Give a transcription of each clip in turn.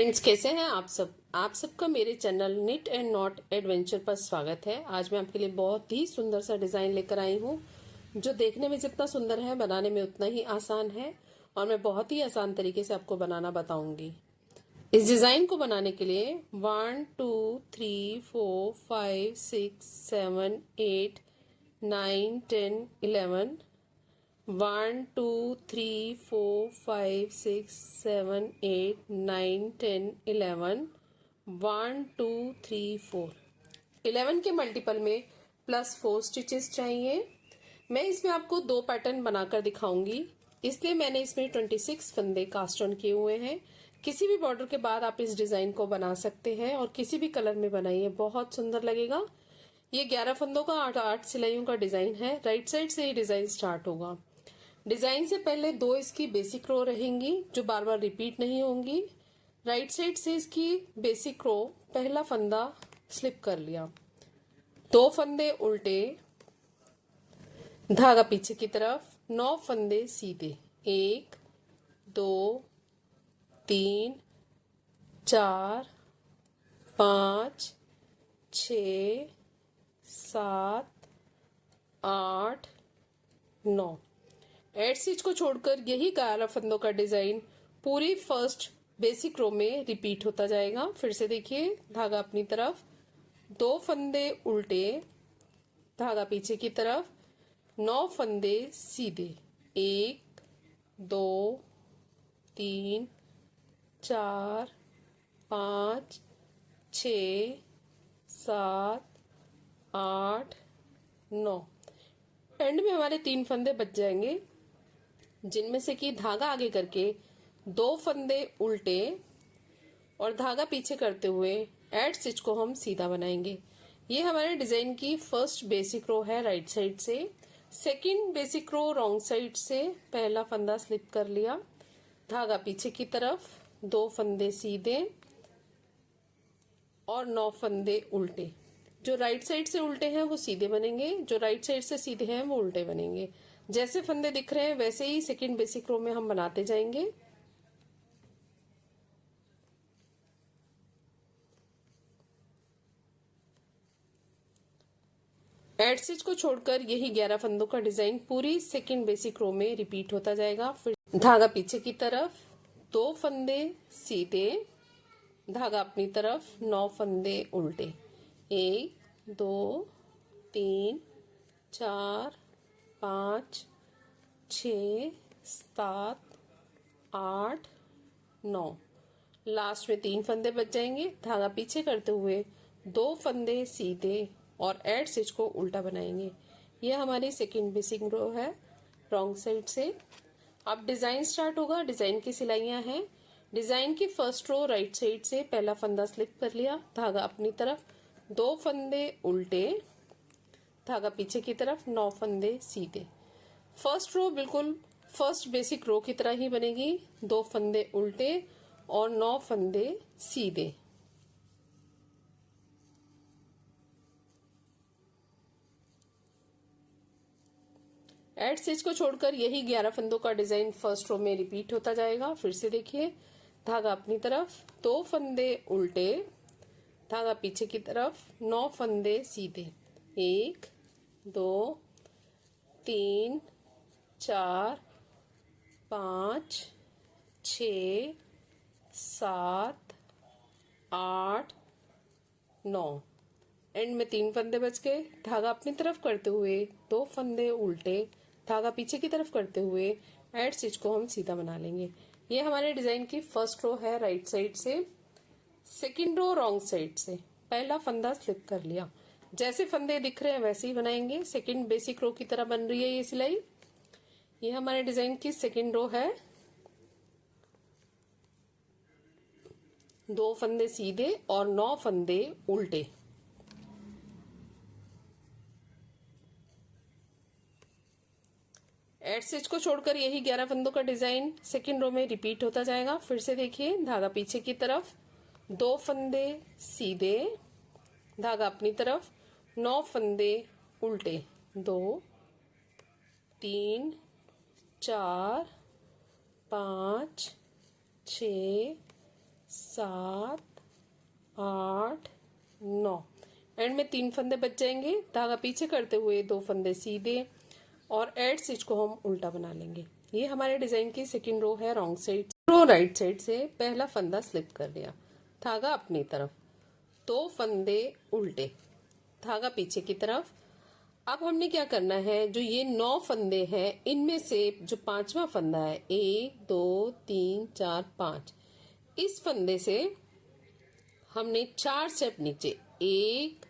Friends, कैसे हैं आप सब। आप सबका मेरे channel knit and knot adventure पर स्वागत है। आज मैं आपके लिए बहुत ही सुंदर सा डिजाइन लेकर आई हूँ, जो देखने में जितना सुंदर है बनाने में उतना ही आसान है, और मैं बहुत ही आसान तरीके से आपको बनाना बताऊंगी। इस डिजाइन को बनाने के लिए 1 2 3 4 5 6 7 8 9 10 11 1 2 3 4 5 6 7 8 9 10 11 1 2 3 4 11 के मल्टीपल में +4 स्टिचेस चाहिए। मैं इसमें आपको दो पैटर्न बनाकर दिखाऊंगी, इसलिए मैंने इसमें 26 फंदे कास्ट ऑन किए हुए हैं। किसी भी बॉर्डर के बाद आप इस डिजाइन को बना सकते हैं और किसी भी कलर में बनाइए, बहुत सुंदर लगेगा। ये 11 फंदों का 8 सिलाइयों का डिजाइन है। राइट साइड से ये डिजाइन स्टार्ट होगा। डिजाइन से पहले दो इसकी बेसिक रो रहेंगी जो बार बार रिपीट नहीं होंगी। राइट साइड से इसकी बेसिक रो पहला फंदा स्लिप कर लिया, दो फंदे उल्टे, धागा पीछे की तरफ, 9 फंदे सीधे, 1 2 3 4 5 6 7 8 9। एड स्टिच को छोड़कर यही 11 फंदों का डिजाइन पूरी फर्स्ट बेसिक रो में रिपीट होता जाएगा। फिर से देखिए, धागा अपनी तरफ, दो फंदे उल्टे, धागा पीछे की तरफ, 9 फंदे सीधे, 1 2 3 4 5 6 7 8 9। एंड में हमारे 3 फंदे बच जाएंगे, जिनमें से कि धागा आगे करके दो फंदे उल्टे और धागा पीछे करते हुए एड स्टिच को हम सीधा बनाएंगे। ये हमारे डिजाइन की फर्स्ट बेसिक रो है राइट साइड से। Second basic row wrong side से, पहला फंदा स्लिप कर लिया, धागा पीछे की तरफ, दो फंदे सीधे और 9 फंदे उल्टे। जो राइट साइड से उल्टे हैं वो सीधे बनेंगे, जो राइट साइड से सीधे हैं वो उल्टे बनेंगे। जैसे फंदे दिख रहे हैं वैसे ही सेकंड बेसिक रो में हम बनाते जाएंगे। एड स्टिच को छोड़कर यही 11 फंदों का डिजाइन पूरी सेकंड बेसिक रो में रिपीट होता जाएगा। फिर धागा पीछे की तरफ, दो फंदे सीधे, धागा अपनी तरफ, 9 फंदे उल्टे, 1 2 3 4 5 6 7 8 9। लास्ट में 3 फंदे बच जाएंगे। धागा पीछे करते हुए दो फंदे सीधे और एड स्टिच को उल्टा बनाएंगे। ये हमारी सेकंड बेसिक रो है रॉन्ग साइड से। अब डिजाइन स्टार्ट होगा। डिजाइन की सिलाइयां हैं। डिजाइन की फर्स्ट रो राइट साइड से, पहला फंदा स्लिप कर लिया, धागा अपनी तरफ, दो फंदे उल्टे, धागा पीछे की तरफ, 9 फंदे सीधे। फर्स्ट रो बिल्कुल फर्स्ट बेसिक रो की तरह ही बनेगी, दो फंदे उल्टे और 9 फंदे सीधे। एड स्टिच को छोड़कर यही 11 फंदों का डिजाइन फर्स्ट रो में रिपीट होता जाएगा। फिर से देखिए, धागा अपनी तरफ, दो फंदे उल्टे, धागा पीछे की तरफ, 9 फंदे सीधे, 1 2 3 4 5 6 7 8 9। एंड में 3 फंदे बच गए। धागा अपनी तरफ करते हुए दो फंदे उल्टे, धागा पीछे की तरफ करते हुए एड स्टिच को हम सीधा बना लेंगे। ये हमारे डिजाइन की फर्स्ट रो है राइट साइड से। सेकंड रो रॉन्ग साइड से, पहला फंदा स्लिप कर लिया। जैसे फंदे दिख रहे हैं वैसे ही बनाएंगे। सेकंड बेसिक रो की तरह बन रही है ये सिलाई। ये हमारे डिजाइन की सेकंड रो है। दो फंदे सीधे और 9 फंदे उल्टे। एड स्टिच को छोड़कर यही 11 फंदों का डिजाइन सेकंड रो में रिपीट होता जाएगा। फिर से देखिए, धागा पीछे की तरफ, दो फंदे सीधे, धागा अपनी तरफ, 9 फंदे उल्टे, 2 3 4 5 6 7, 8, 9। एंड में 3 फंदे बच जाएंगे। धागा पीछे करते हुए 2 फंदे सीधे और एड स्टिच को हम उल्टा बना लेंगे। ये हमारे डिजाइन की सेकंड रो है wrong side. Row right side से पहला फंदा स्लिप कर लिया, धागा अपनी तरफ, 2 फंदे उल्टे, धागा पीछे की तरफ। अब हमने क्या करना है, जो ये 9 फंदे हैं इनमें से जो 5वां फंदा है, 1 2 3 4 5, इस फंदे से हमने 4 स्टेप नीचे, 1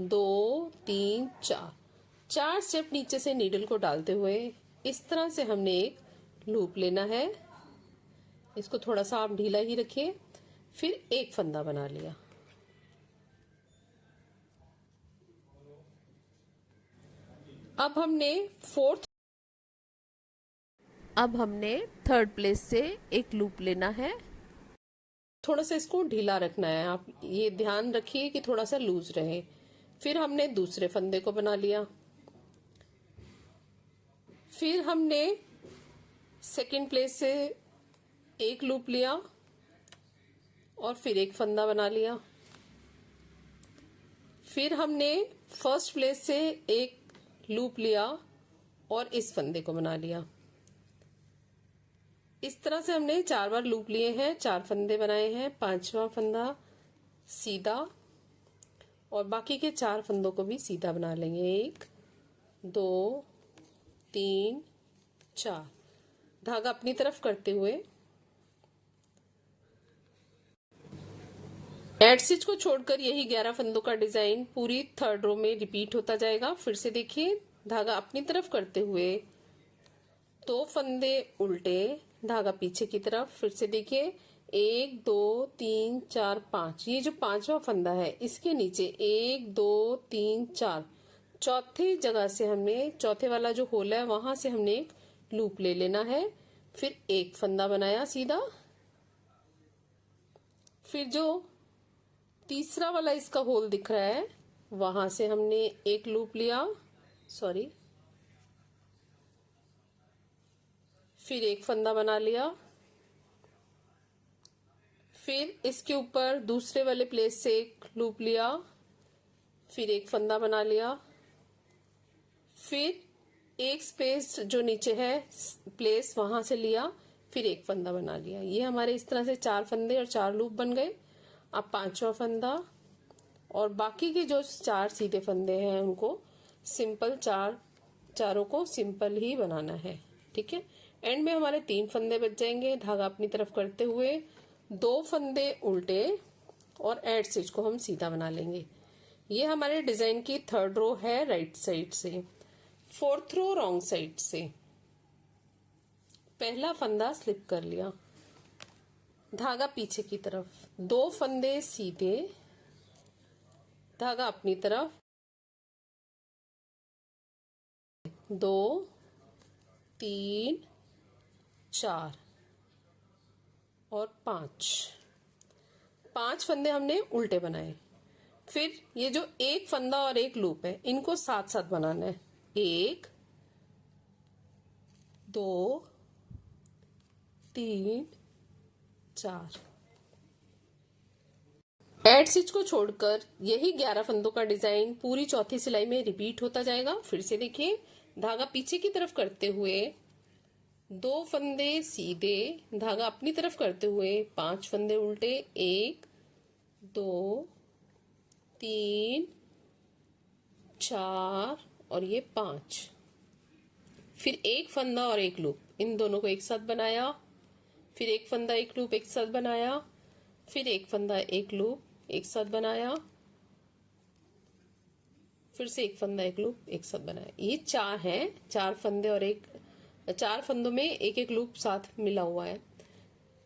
2 3 4 स्टेप नीचे से नीडल को डालते हुए इस तरह से हमने एक लूप लेना है। इसको थोड़ा सा आप ढीला ही रखिए। फिर एक फंदा बना लिया। अब हमने थर्ड प्लेस से एक लूप लेना है। थोड़ा सा इसको ढीला रखना है, आप ये ध्यान रखिए कि थोड़ा सा लूज रहे। फिर हमने दूसरे फंदे को बना लिया। फिर हमने सेकंड प्लेस से एक लूप लिया और फिर एक फंदा बना लिया। फिर हमने फर्स्ट प्लेस से एक लूप लिया और इस फंदे को बना लिया। इस तरह से हमने 4 बार लूप लिए हैं, 4 फंदे बनाए हैं, 5वां फंदा सीधा और बाकी के 4 फंदों को भी सीधा बना लेंगे। 1 2 3 4, धागा अपनी तरफ करते हुए एड स्टिच को छोड़कर यही 11 फंदों का डिजाइन पूरी थर्ड रो में रिपीट होता जाएगा। फिर से देखिए, धागा अपनी तरफ करते हुए 2 फंदे उल्टे, धागा पीछे की तरफ। फिर से देखिए, 1 2 3 4 5, ये जो 5वां फंदा है इसके नीचे 1 2 3 4, चौथी जगह से हमने, चौथे वाला जो होल है वहां से हमने एक लूप ले लेना है। फिर एक फंदा बनाया सीधा। फिर जो तीसरा वाला इसका होल दिख रहा है वहां से हमने एक लूप लिया, फिर एक फंदा बना लिया। फिर इसके ऊपर दूसरे वाले प्लेस से एक लूप लिया, फिर एक फंदा बना लिया। फिर एक स्पेस जो नीचे है प्लेस वहां से लिया, फिर एक फंदा बना लिया। ये हमारे इस तरह से 4 फंदे और 4 लूप बन गए। अब 5वां फंदा और बाकी के जो 4 सीधे फंदे हैं उनको सिंपल, चारों को सिंपल ही बनाना है। ठीक है। एंड में हमारे 3 फंदे बच जाएंगे। धागा अपनी तरफ करते हुए 2 फंदे उल्टे और एड स्टिच को हम सीधा बना लेंगे। ये हमारे डिजाइन की थर्ड रो है राइट साइड से। फोर्थ रो रॉन्ग साइड से। पहला फंदा स्लिप कर लिया, धागा पीछे की तरफ, 2 फंदे सीधे, धागा अपनी तरफ, 2 3 4 और 5 फंदे हमने उल्टे बनाए। फिर ये जो एक फंदा और एक लूप है इनको साथ साथ बनाना है। 1 2 3 4। एड स्टिच को छोड़कर यही 11 फंदों का डिजाइन पूरी चौथी सिलाई में रिपीट होता जाएगा। फिर से देखिए, धागा पीछे की तरफ करते हुए 2 फंदे सीधे, धागा अपनी तरफ करते हुए 5 फंदे उल्टे, 1 2 3 4 और ये 5। फिर एक फंदा और एक लूप, इन दोनों को एक साथ बनाया। फिर एक फंदा एक लूप एक साथ बनाया। फिर एक फंदा एक लूप एक साथ बनाया। फिर से एक फंदा एक लूप एक साथ बनाया। ये 4 हैं, 4 फंदे और 4 फंदों में एक एक लूप साथ मिला हुआ है।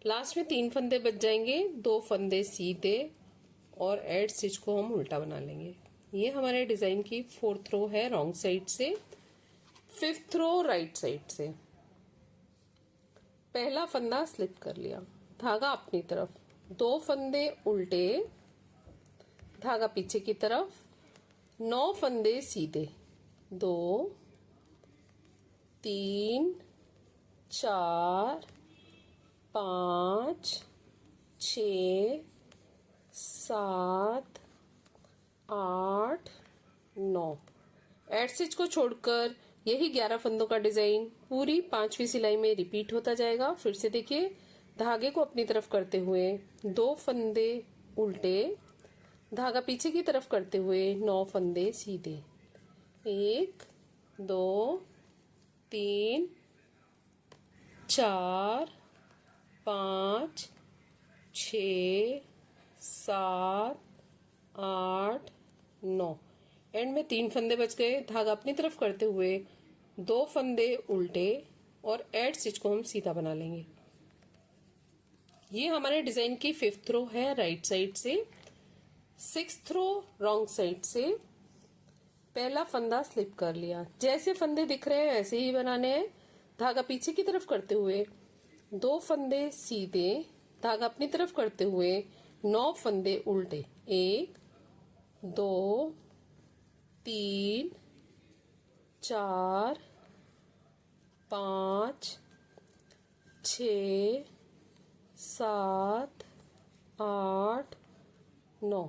लास्ट में 3 फंदे बच जाएंगे, 2 फंदे सीधे और एड स्टिच को हम उल्टा बना लेंगे। ये हमारे डिजाइन की फोर्थ रो है रॉन्ग साइड से। फिफ्थ रो राइट साइड से। पहला फंदा स्लिप कर लिया, धागा अपनी तरफ, 2 फंदे उल्टे, धागा पीछे की तरफ, 9 फंदे सीधे, 2 3 4 5 छ, 7, 8, 9। एड स्टिच को छोड़कर यही 11 फंदों का डिजाइन पूरी 5वीं सिलाई में रिपीट होता जाएगा। फिर से देखिए, धागे को अपनी तरफ करते हुए 2 फंदे उल्टे, धागा पीछे की तरफ करते हुए 9 फंदे सीधे। 1, 2, 3, 4, 5, 6, 7, 8, 9। एंड में 3 फंदे बच गए। धागा अपनी तरफ करते हुए 2 फंदे उल्टे और एड स्टिच को हम सीधा बना लेंगे। ये हमारे डिजाइन की 5th रो है राइट साइड से। 6th रो रॉन्ग साइड से। पहला फंदा स्लिप कर लिया, जैसे फंदे दिख रहे हैं ऐसे ही बनाने हैं। धागा पीछे की तरफ करते हुए 2 फंदे सीधे, धागा अपनी तरफ करते हुए 9 फंदे उल्टे। 1, 2, 3, 4, 5, 6, 7, 8, 9।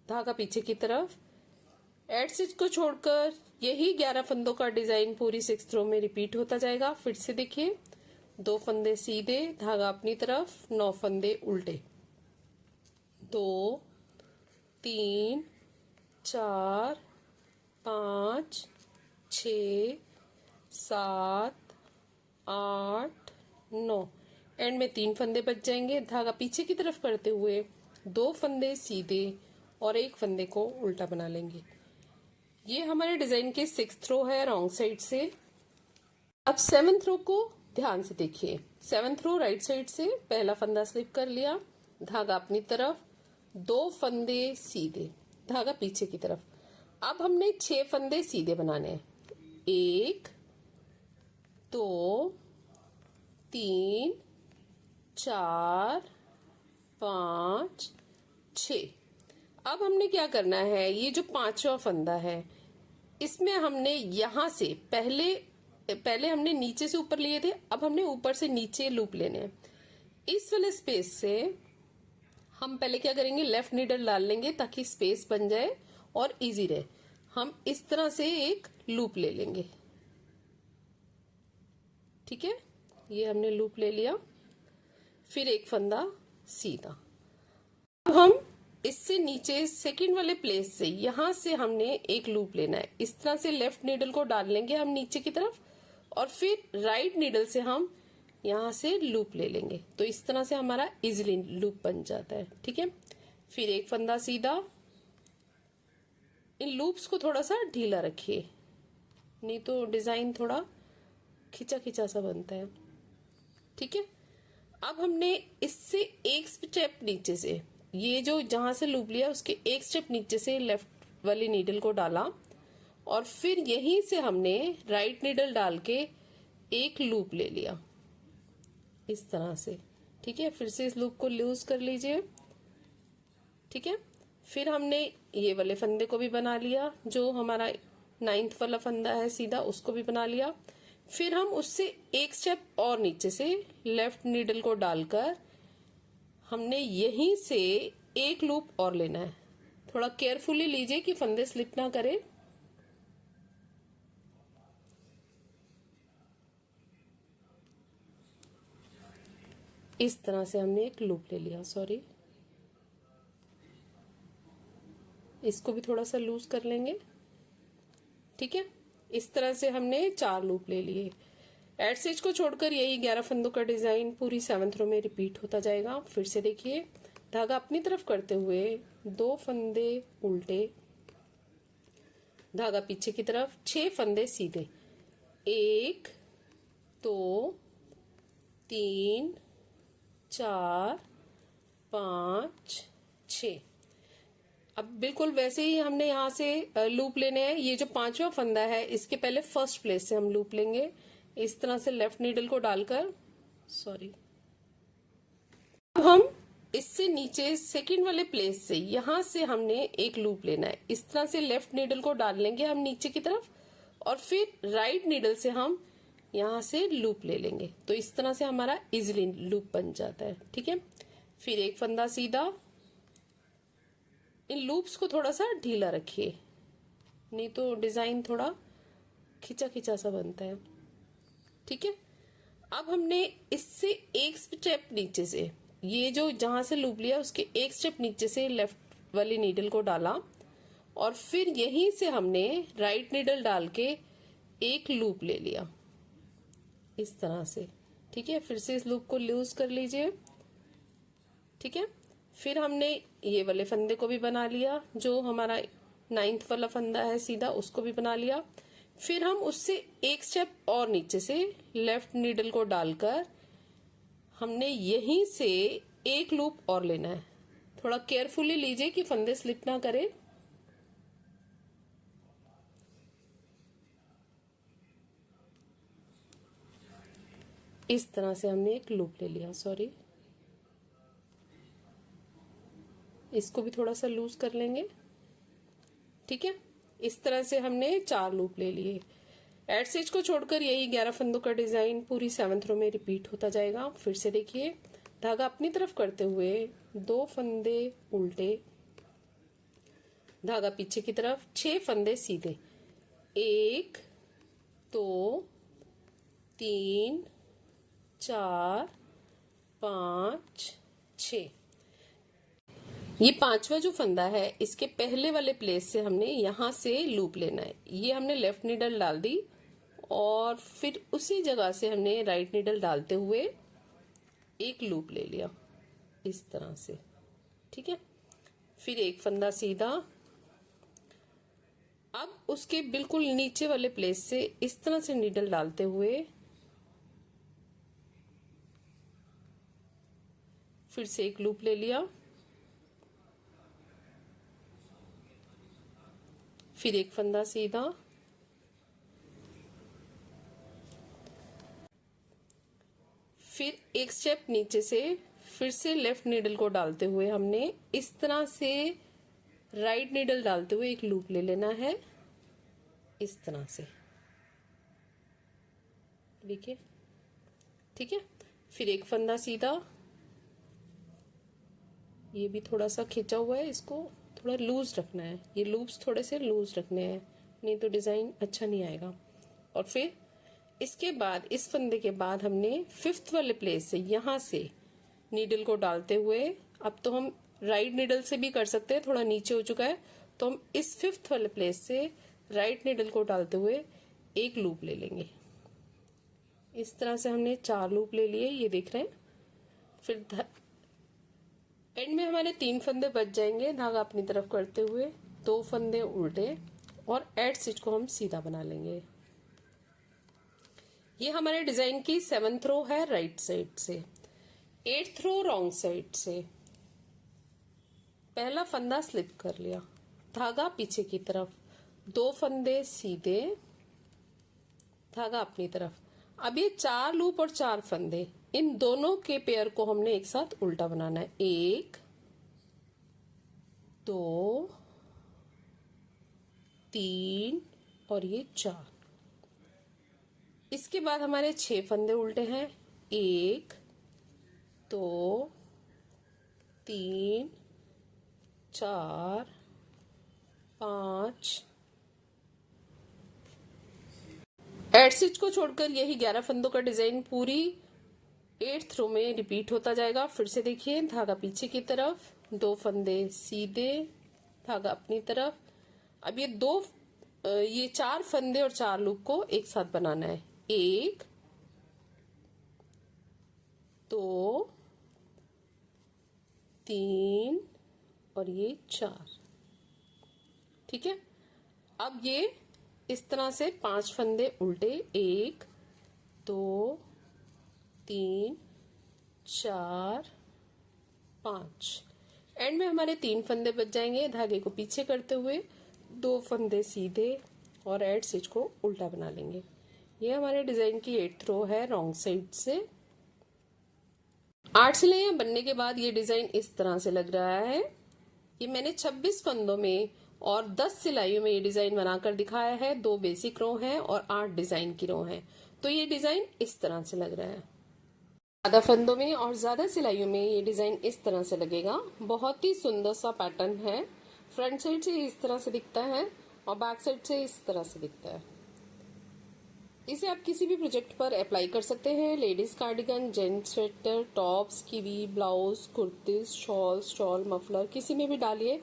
धागा पीछे की तरफ। एड स्टिच को छोड़कर यही 11 फंदों का डिजाइन पूरी 6th रो में रिपीट होता जाएगा। फिर से देखिए, 2 फंदे सीधे, धागा अपनी तरफ, 9 फंदे उल्टे। 2, 3, 4, 5, 6, 7, 8, 9। एंड में 3 फंदे बच जाएंगे। धागा पीछे की तरफ करते हुए 2 फंदे सीधे और 1 फंदे को उल्टा बना लेंगे। ये हमारे डिजाइन के 6th रो है रॉन्ग साइड से। अब 7th रो को ध्यान से देखिए। 7th रो राइट साइड से पहला फंदा स्लिप कर लिया, धागा अपनी तरफ, 2 फंदे सीधे, धागा पीछे की तरफ। अब हमने 6 फंदे सीधे बनाने हैं। 1, 2, 3, 4, 5, 6। अब हमने क्या करना है, ये जो 5वां फंदा है इसमें हमने यहां से पहले हमने नीचे से ऊपर लिए थे, अब हमने ऊपर से नीचे लूप लेने हैं। इस वाले स्पेस से हम पहले क्या करेंगे, लेफ्ट नीडल डाल लेंगे ताकि स्पेस बन जाए और इजी रहे। हम इस तरह से एक लूप ले लेंगे। ठीक है, ये हमने लूप ले लिया। फिर एक फंदा सीधा। अब हम इससे नीचे सेकंड वाले प्लेस से यहां से हमने एक लूप लेना है। इस तरह से लेफ्ट नीडल को डाल लेंगे हम नीचे की तरफ और फिर राइट नीडल से हम यहां से लूप ले लेंगे। तो इस तरह से हमारा इजीली लूप बन जाता है। ठीक है, फिर एक फंदा सीधा। इन लूप्स को थोड़ा सा ढीला रखिए, नहीं तो डिजाइन थोड़ा खिंचा खिंचा सा बनता है। ठीक है, अब हमने इससे एक स्टेप नीचे से, ये जो जहां से लूप लिया उसके एक स्टेप नीचे से लेफ्ट वाली नीडल को डाला और फिर यहीं से हमने राइट नीडल डाल के एक लूप ले लिया इस तरह से। ठीक है, फिर से इस लूप को लूज कर लीजिए। ठीक है, फिर हमने ये वाले फंदे को भी बना लिया, जो हमारा 9th वाला फंदा है सीधा, उसको भी बना लिया। फिर हम उससे एक स्टेप और नीचे से लेफ्ट नीडल को डालकर हमने यहीं से एक लूप और लेना है। थोड़ा केयरफुली लीजिए कि फंदे स्लिप ना करे। इस तरह से हमने एक लूप ले लिया। सॉरी, इसको भी थोड़ा सा लूज कर लेंगे। ठीक है, इस तरह से हमने 4 लूप ले लिए। एड स्टिच को छोड़कर यही 11 फंदों का डिजाइन पूरी 7th रो में रिपीट होता जाएगा। फिर से देखिए, धागा अपनी तरफ करते हुए 2 फंदे उल्टे, धागा पीछे की तरफ, 6 फंदे सीधे। 1, 2, 3, 4, 5, 6। अब बिल्कुल वैसे ही हमने यहाँ से लूप लेने हैं। ये जो 5वां फंदा है इसके पहले फर्स्ट प्लेस से हम लूप लेंगे इस तरह से लेफ्ट नीडल को डालकर। सॉरी, अब हम इससे नीचे सेकंड वाले प्लेस से यहां से हमने एक लूप लेना है। इस तरह से लेफ्ट नीडल को डाल लेंगे हम नीचे की तरफ और फिर राइट नीडल से हम यहां से लूप ले लेंगे। तो इस तरह से हमारा इजीली लूप बन जाता है। ठीक है, फिर एक फंदा सीधा। इन लूप्स को थोड़ा सा ढीला रखिए, नहीं तो डिजाइन थोड़ा खिंचा खिंचा सा बनता है। ठीक है, अब हमने इससे एक स्टेप नीचे से, ये जो जहां से लूप लिया उसके एक स्टेप नीचे से लेफ्ट वाली नीडल को डाला और फिर यहीं से हमने राइट नीडल डाल के एक लूप ले लिया इस तरह से। ठीक है, फिर से इस लूप को लूज कर लीजिए। ठीक है, फिर हमने ये वाले फंदे को भी बना लिया, जो हमारा 9th वाला फंदा है सीधा, उसको भी बना लिया। फिर हम उससे एक स्टेप और नीचे से लेफ्ट नीडल को डालकर हमने यहीं से एक लूप और लेना है। थोड़ा केयरफुली लीजिए कि फंदे स्लिप ना करे। इस तरह से हमने एक लूप ले लिया। सॉरी, इसको भी थोड़ा सा लूज कर लेंगे। ठीक है, इस तरह से हमने 4 लूप ले लिए। एड स्टिच को छोड़कर यही 11 फंदों का डिजाइन पूरी 7th रो में रिपीट होता जाएगा। फिर से देखिए, धागा अपनी तरफ करते हुए 2 फंदे उल्टे, धागा पीछे की तरफ, 6 फंदे सीधे, 1 2 3 4 5 6। ये 5वां जो फंदा है, इसके पहले वाले प्लेस से हमने यहां से लूप लेना है। ये हमने लेफ्ट नीडल डाल दी और फिर उसी जगह से हमने राइट नीडल डालते हुए एक लूप ले लिया इस तरह से। ठीक है, फिर एक फंदा सीधा। अब उसके बिल्कुल नीचे वाले प्लेस से इस तरह से नीडल डालते हुए फिर से एक लूप ले लिया। फिर एक फंदा सीधा, फिर एक स्टेप नीचे से फिर से लेफ्ट नीडल को डालते हुए हमने इस तरह से राइट नीडल डालते हुए एक लूप ले लेना है इस तरह से। देखिए, ठीक है, फिर एक फंदा सीधा। ये भी थोड़ा सा खिंचा हुआ है, इसको थोड़ा लूज रखना है। ये लूप्स थोड़े से लूज रखने हैं, नहीं तो डिजाइन अच्छा नहीं आएगा। और फिर इसके बाद इस फंदे के बाद हमने 5th वाले प्लेस से यहां से नीडल को डालते हुए, अब तो हम राइट नीडल से भी कर सकते हैं, थोड़ा नीचे हो चुका है, तो हम इस 5th वाले प्लेस से राइट नीडल को डालते हुए एक लूप ले लेंगे। इस तरह से हमने 4 लूप ले लिए, ये देख रहे हैं। फिर एंड में हमारे 3 फंदे बच जाएंगे, धागा अपनी तरफ करते हुए 2 फंदे उल्टे और एड स्टिच को हम सीधा बना लेंगे। ये हमारे डिजाइन की 7th रो है राइट साइड से, 8th रो रॉन्ग साइड से। पहला फंदा स्लिप कर लिया, धागा पीछे की तरफ, 2 फंदे सीधे, धागा अपनी तरफ। अब ये 4 लूप और 4 फंदे, इन दोनों के पेयर को हमने एक साथ उल्टा बनाना है। 1 2 3 और ये 4। इसके बाद हमारे 6 फंदे उल्टे हैं। 1 2 3 4 5। एड स्टिच को छोड़कर यही 11 फंदों का डिजाइन पूरी 8th रो में रिपीट होता जाएगा। फिर से देखिए, धागा पीछे की तरफ, 2 फंदे सीधे, धागा अपनी तरफ। अब ये 4 फंदे और 4 लूप को एक साथ बनाना है। 1 2 3 और ये 4। ठीक है, अब ये इस तरह से 5 फंदे उल्टे, 1 2 3 4 5। एंड में हमारे 3 फंदे बच जाएंगे, धागे को पीछे करते हुए 2 फंदे सीधे और एड स्टिच को उल्टा बना लेंगे। ये हमारे डिजाइन की 8th रो है रॉन्ग साइड से। 8 सिलाइयां बनने के बाद ये डिजाइन इस तरह से लग रहा है। ये मैंने 26 फंदों में और 10 सिलाइयों में ये डिजाइन बनाकर दिखाया है। 2 बेसिक रो हैं और 8 डिजाइन की रो हैं, तो ये डिजाइन इस तरह से लग रहा है। ज़्यादा फंदों में और ज़्यादा सिलाइयों में ये डिज़ाइन इस तरह से लगेगा। बहुत ही सुंदर सा पैटर्न है। फ्रंट साइड से इस तरह से दिखता है और बैक साइड से इस तरह से दिखता है। इसे आप किसी भी प्रोजेक्ट पर अप्लाई कर सकते हैं। Ladies cardigan, gents sweater, tops, kiwi, blouse, kurtis, shawl, stall, muffler, किसी में भी डालिए,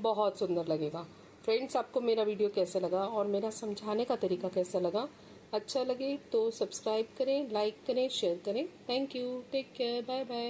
बहुत सुंदर लगेगा। फ्रेंड्स, आपको मेरा वीडियो कैसा लगा और मेरा समझाने का तरीका कैसा लगा? अच्छा लगे तो सब्सक्राइब करें, लाइक करें, शेयर करें। Thank you, take care, bye bye.